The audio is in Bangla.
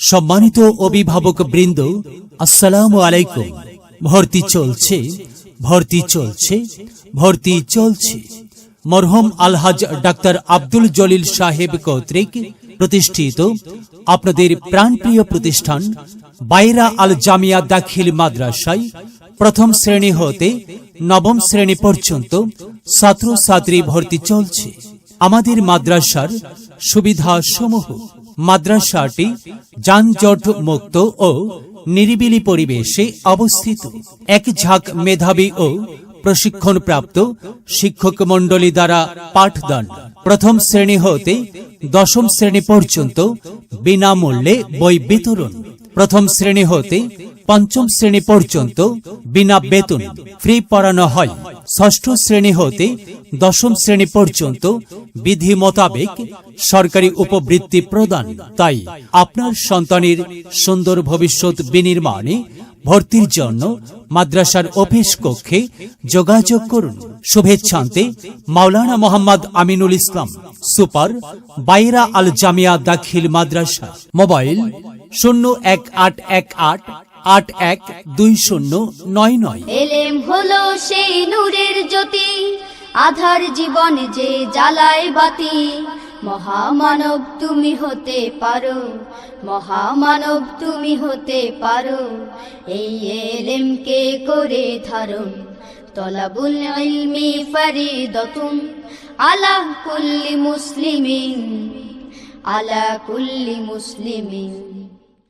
সম্মানিত অভিভাবক বৃন্দ, আসসালামু আলাইকুম। ভর্তি চলছে, ভর্তি চলছে, ভর্তি চলছে। মরহুম আলহাজ ডাক্তার আব্দুল জলিল সাহেব কর্তৃক প্রতিষ্ঠিত আপনাদের প্রাণপ্রিয় প্রতিষ্ঠান বাইরা আল জামিয়া দাখিল মাদ্রাসায় প্রথম শ্রেণী হতে নবম শ্রেণী পর্যন্ত ছাত্রছাত্রী ভর্তি চলছে। আমাদের মাদ্রাসার সুবিধা সমূহ: মাদ্রাসাটি যানজট মুক্ত ও নিরিবিলি পরিবেশে অবস্থিত। এক ঝাঁক মেধাবী ও প্রশিক্ষণপ্রাপ্ত শিক্ষক মণ্ডলী দ্বারা পাঠদান। প্রথম শ্রেণী হতে দশম শ্রেণী পর্যন্ত বিনামূল্যে বই বিতরণ। প্রথম শ্রেণী হতে পঞ্চম শ্রেণী পর্যন্ত বিনা বেতন ফ্রি পড়ানো হয়। ষষ্ঠ শ্রেণী হতে দশম শ্রেণী পর্যন্ত বিধি মোতাবেক সরকারি উপবৃত্তি প্রদান। তাই আপনার সন্তানের সুন্দর ভবিষ্যৎ বিনির্মাণে ভর্তির জন্য মাদ্রাসার অফিস কক্ষে যোগাযোগ করুন। শুভেচ্ছান্তে মাওলানা মোহাম্মদ আমিনুল ইসলাম, সুপার, বাইরা আল জামিয়া দাখিল মাদ্রাসা। মোবাইল 0118812099। এলেম হলো সেই নূরের জ্যোতি, আধার জীবন যে জ্বালায় বাতি। মহামানব তুমি হতে পারো, মহামানব তুমি হতে পারো। এই এলেমকে করে ধারণ, তলাবুল ইলমি ফরিদাতুন আলা কুল্লি মুসলিমিন, আলা কুল্লি মুসলিমিন।